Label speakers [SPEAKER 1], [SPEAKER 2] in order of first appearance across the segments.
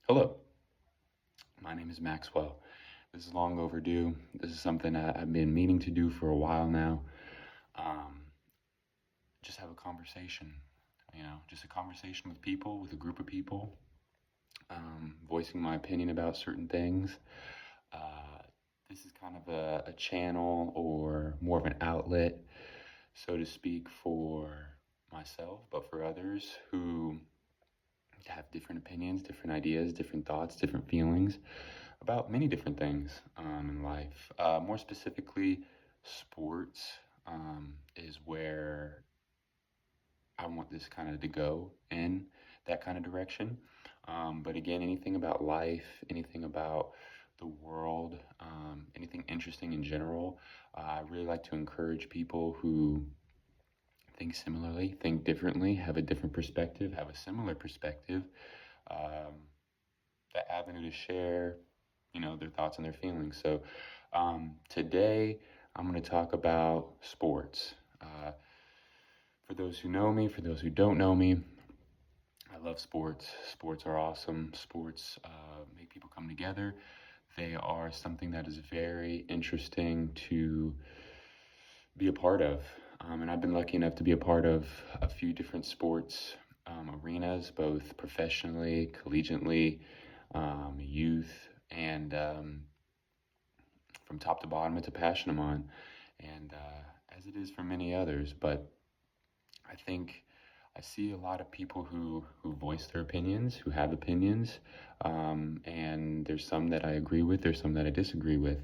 [SPEAKER 1] Hello, my name is Maxwell. This is long overdue. This is something I've been meaning to do for a while now. Um, just have a conversation, just a conversation with people, with a group of people, voicing my opinion about certain things. Uh, this is kind of a channel or more of an outlet, so to speak, for myself, but for others who have different opinions, different ideas, different thoughts, different feelings about many different things in life. More specifically, sports is where I want this kind of to go in that kind of direction. But again, anything about life, anything about the world, anything interesting in general, I really like to encourage people who think similarly, think differently, have a different perspective, have a similar perspective, um, that avenue to share, their thoughts and their feelings. So today I'm going to talk about sports. For those who know me, for those who don't know me, I love sports. Sports are awesome. Sports make people come together. They are something that is very interesting to be a part of. And I've been lucky enough to be a part of a few different sports arenas, both professionally, collegiately, youth, and from top to bottom, it's a passion of mine, and as it is for many others. But I think I see a lot of people who voice their opinions, who have opinions, and there's some that I agree with, there's some that I disagree with.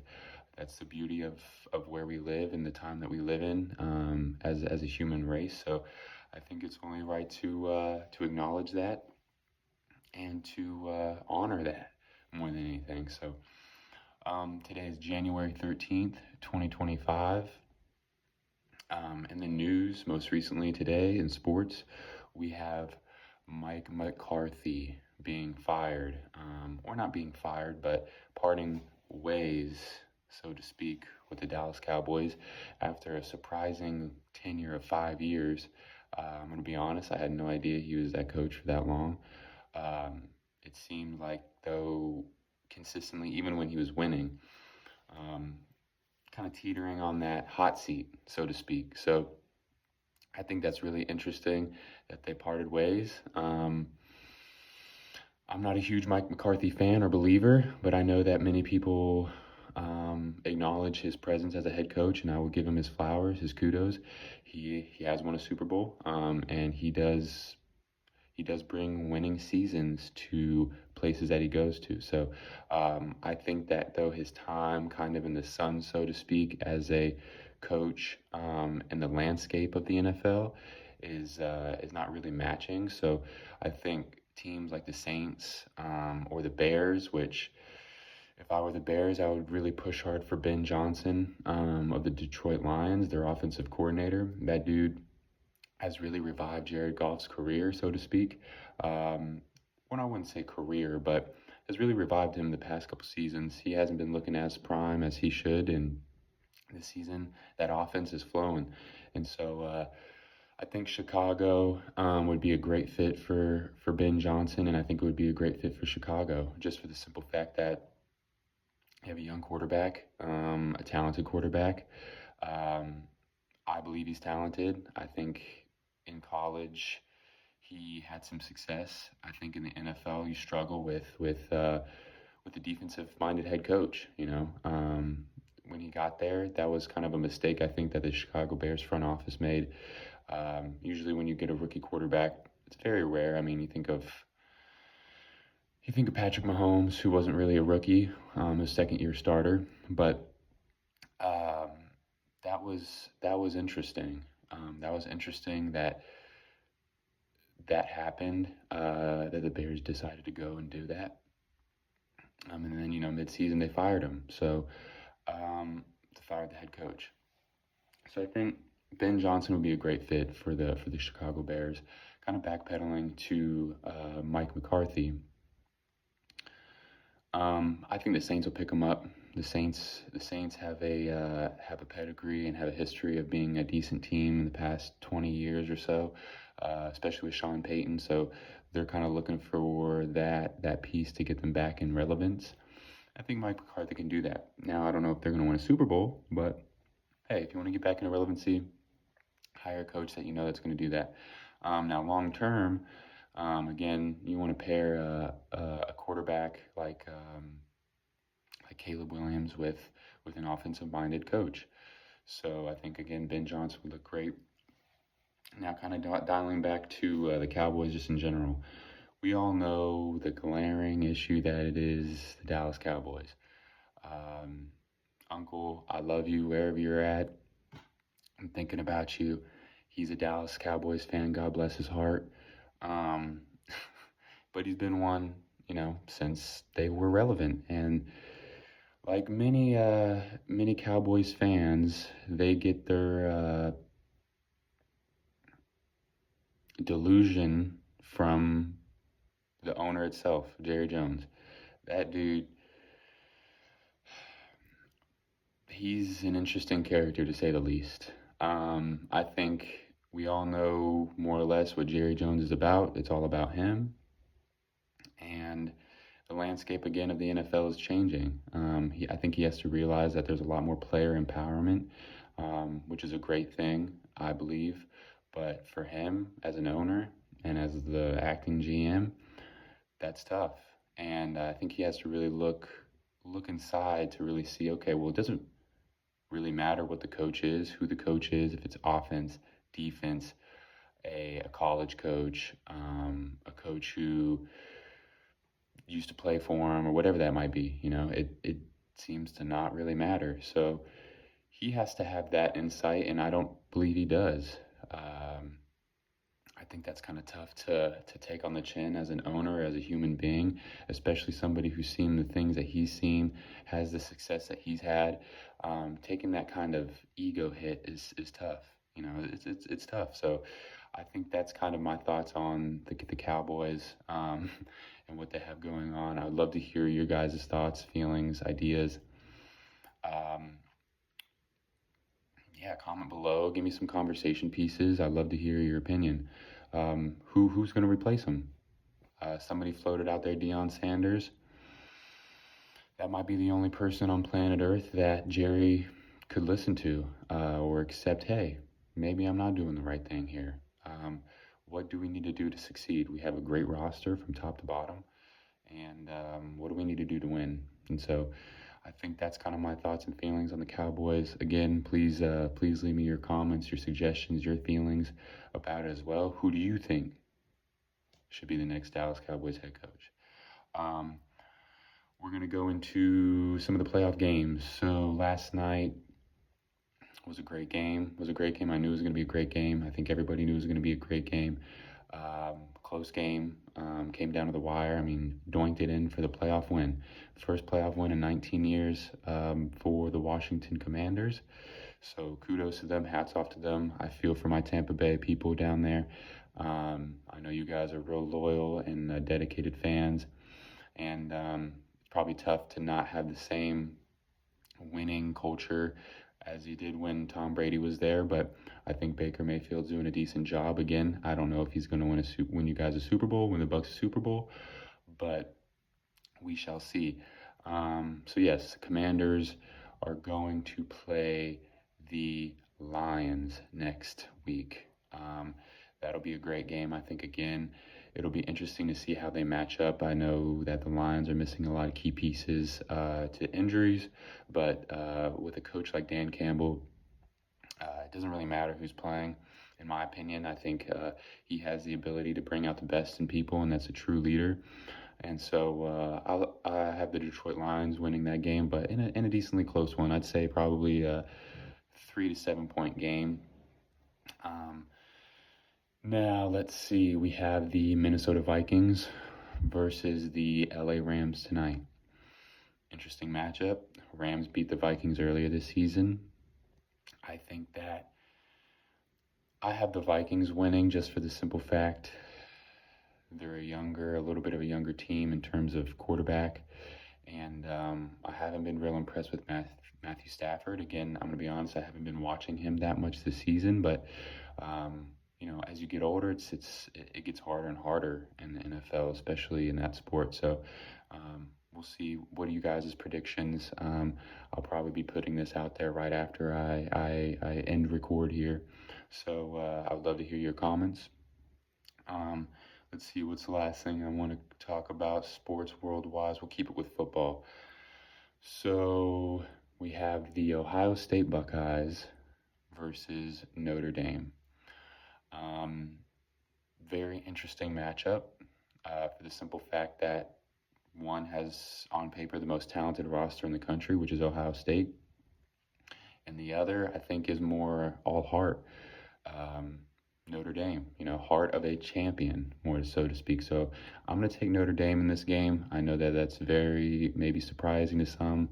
[SPEAKER 1] That's the beauty of where we live and the time that we live in as a human race. So I think it's only right to acknowledge that and to honor that more than anything. So today is January 13th, 2025. In the news, most recently today in sports, we have Mike McCarthy being fired, or not being fired, but parting ways, so to speak, with the Dallas Cowboys after a surprising tenure of 5 years. I'm going to be honest, I had no idea he was that coach for that long. It seemed like, though, consistently, even when he was winning, um, kind of teetering on that hot seat, so to speak. So I think that's really interesting that they parted ways. I'm not a huge Mike McCarthy fan or believer, but I know that many people acknowledge his presence as a head coach, and I will give him his flowers, his kudos. He has won a Super Bowl, and he does bring winning seasons to places that he goes to. So I think that though his time kind of in the sun, so to speak, as a coach in the landscape of the NFL is not really matching. So I think teams like the Saints or the Bears, which if I were the Bears, I would really push hard for Ben Johnson of the Detroit Lions, their offensive coordinator. That dude has really revived Jared Goff's career, so to speak. Well, I wouldn't say career, but has really revived him the past couple seasons. He hasn't been looking as prime as he should, and this season that offense is flowing. And so I think Chicago would be a great fit for Ben Johnson, and I think it would be a great fit for Chicago, just for the simple fact that you have a young quarterback, a talented quarterback. Um, I believe he's talented. I think in college he had some success. I think in the NFL you struggle with the defensive minded head coach. When he got there, that was kind of a mistake I think that the Chicago Bears front office made. Usually when you get a rookie quarterback, it's very rare. I mean, you think of Patrick Mahomes, who wasn't really a rookie, a second year starter, but um, that was interesting. That was interesting that happened. That the Bears decided to go and do that, and then midseason they fired him. So they fired the head coach. So I think Ben Johnson would be a great fit for the Chicago Bears. Kind of backpedaling to Mike McCarthy. I think the Saints will pick him up. The Saints have a pedigree and have a history of being a decent team in the past 20 years or so. especially with Sean Payton. So they're kind of looking for that piece to get them back in relevance. I think Mike McCarthy can do that. Now, I don't know if they're going to win a Super Bowl, but hey, if you want to get back into relevancy, hire a coach that you know that's going to do that. Now, long term, again, you want to pair a quarterback like Caleb Williams with an offensive-minded coach. So I think again, Ben Johnson would look great. Now, kind of dialing back to the Cowboys just in general. We all know the glaring issue that it is the Dallas Cowboys. Um, Uncle, I love you wherever you're at. I'm thinking about you. He's a Dallas Cowboys fan. God bless his heart. Um, but he's been one, since they were relevant. And like many Cowboys fans, they get their delusion from the owner itself, Jerry Jones. That dude, he's an interesting character to say the least. I think we all know more or less what Jerry Jones is about. It's all about him. And the landscape again of the NFL is changing. I think he has to realize that there's a lot more player empowerment, which is a great thing, I believe. But for him as an owner and as the acting GM, that's tough. And I think he has to really look inside to really see, okay, well, it doesn't really matter what the coach is, who the coach is, if it's offense, defense, a college coach, a coach who used to play for him or whatever that might be. It seems to not really matter. So he has to have that insight, and I don't believe he does. I think that's kind of tough to take on the chin as an owner, as a human being, especially somebody who's seen the things that he's seen, has the success that he's had. Taking that kind of ego hit is tough. It's tough. So I think that's kind of my thoughts on the Cowboys and what they have going on. I would love to hear your guys' thoughts, feelings, ideas. Yeah, comment below. Give me some conversation pieces. I'd love to hear your opinion. Who's going to replace him? Somebody floated out there, Deion Sanders. That might be the only person on planet Earth that Jerry could listen to or accept, hey, maybe I'm not doing the right thing here. What do we need to do to succeed? We have a great roster from top to bottom. And what do we need to do to win? And so I think that's kind of my thoughts and feelings on the Cowboys. Again, please leave me your comments, your suggestions, your feelings about it as well. Who do you think should be the next Dallas Cowboys head coach? We're going to go into some of the playoff games. So last night was a great game. I knew it was going to be a great game. I think everybody knew it was going to be a great game. Close game, came down to the wire. Doinked it in for the playoff win. First playoff win in 19 years for the Washington Commanders. So kudos to them, hats off to them. I feel for my Tampa Bay people down there. I know you guys are real loyal and dedicated fans. And it's probably tough to not have the same winning culture as he did when Tom Brady was there, but I think Baker Mayfield's doing a decent job. Again, I don't know if he's going to win you guys a Super Bowl, win the Bucs a Super Bowl, but we shall see. So yes, the Commanders are going to play the Lions next week. That'll be a great game. I think, again, it'll be interesting to see how they match up. I know that the Lions are missing a lot of key pieces to injuries, but with a coach like Dan Campbell, it doesn't really matter who's playing. In my opinion, I think he has the ability to bring out the best in people, and that's a true leader. And so I have the Detroit Lions winning that game, but in a decently close one. I'd say probably a 3 to 7 point game. Now, let's see. We have the Minnesota Vikings versus the LA Rams tonight. Interesting matchup. Rams beat the Vikings earlier this season. I think that I have the Vikings winning just for the simple fact they're a little bit of a younger team in terms of quarterback. And I haven't been real impressed with Matthew Stafford. Again, I'm going to be honest, I haven't been watching him that much this season, but as you get older, it gets harder and harder in the NFL, especially in that sport. So we'll see. What are you guys' predictions? I'll probably be putting this out there right after I end record here. So I would love to hear your comments. Um, let's see, what's the last thing I want to talk about sports world-wise? We'll keep it with football. So we have the Ohio State Buckeyes versus Notre Dame. Um, Very interesting matchup for the simple fact that one has on paper the most talented roster in the country, which is Ohio State, and the other I think is more all heart. Um, Notre Dame, heart of a champion, more so to speak. So I'm going to take Notre Dame in this game. I know that that's very maybe surprising to some,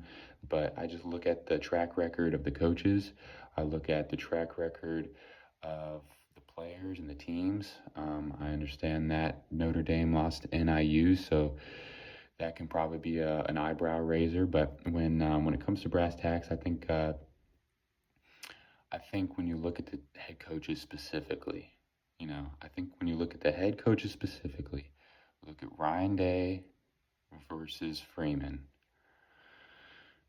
[SPEAKER 1] but I just look at the track record of the coaches. I look at the track record of the players and the teams. I understand that Notre Dame lost to NIU, so that can probably be an eyebrow raiser. But when it comes to brass tacks, I think when you look at the head coaches specifically, I think when you look at the head coaches specifically, look at Ryan Day versus Freeman.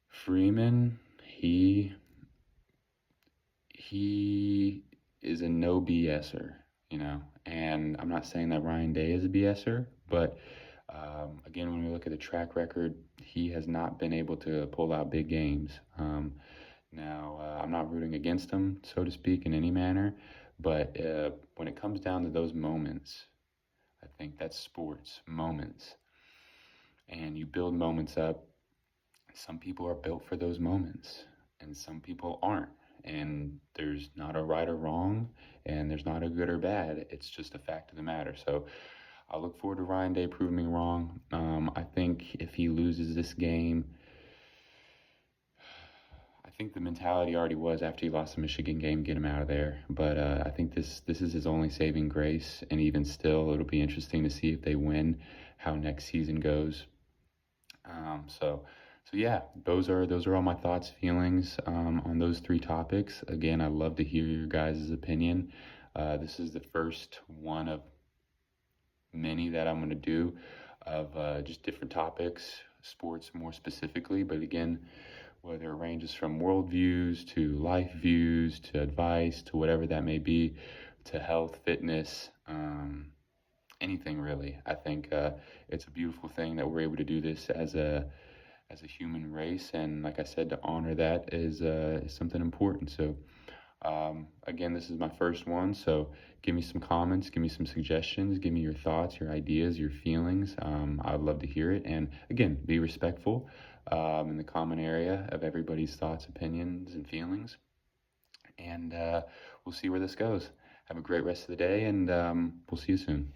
[SPEAKER 1] Freeman, he is a no BSer, and I'm not saying that Ryan Day is a BSer, but again, when we look at the track record, he has not been able to pull out big games. Now, I'm not rooting against him, so to speak, in any manner, but when it comes down to those moments, I think that's sports, moments. And you build moments up. Some people are built for those moments, and some people aren't. And there's not a right or wrong, and there's not a good or bad. It's just a fact of the matter. So I look forward to Ryan Day proving me wrong. I think if he loses this game, I think the mentality already was after he lost the Michigan game, get him out of there. But I think this is his only saving grace, and even still, it'll be interesting to see if they win, how next season goes. So yeah, those are all my thoughts, feelings on those three topics. Again, I'd love to hear your guys' opinion. This is the first one of many that I'm going to do of just different topics, sports more specifically. But again, whether it ranges from worldviews to life views to advice to whatever that may be, to health, fitness, anything really. I think it's a beautiful thing that we're able to do this as a human race, and like I said, to honor that is something important. So again, this is my first one, so give me some comments, give me some suggestions, give me your thoughts, your ideas, your feelings. I'd love to hear it, and again, be respectful in the common area of everybody's thoughts, opinions, and feelings. And we'll see where this goes. Have a great rest of the day, and we'll see you soon.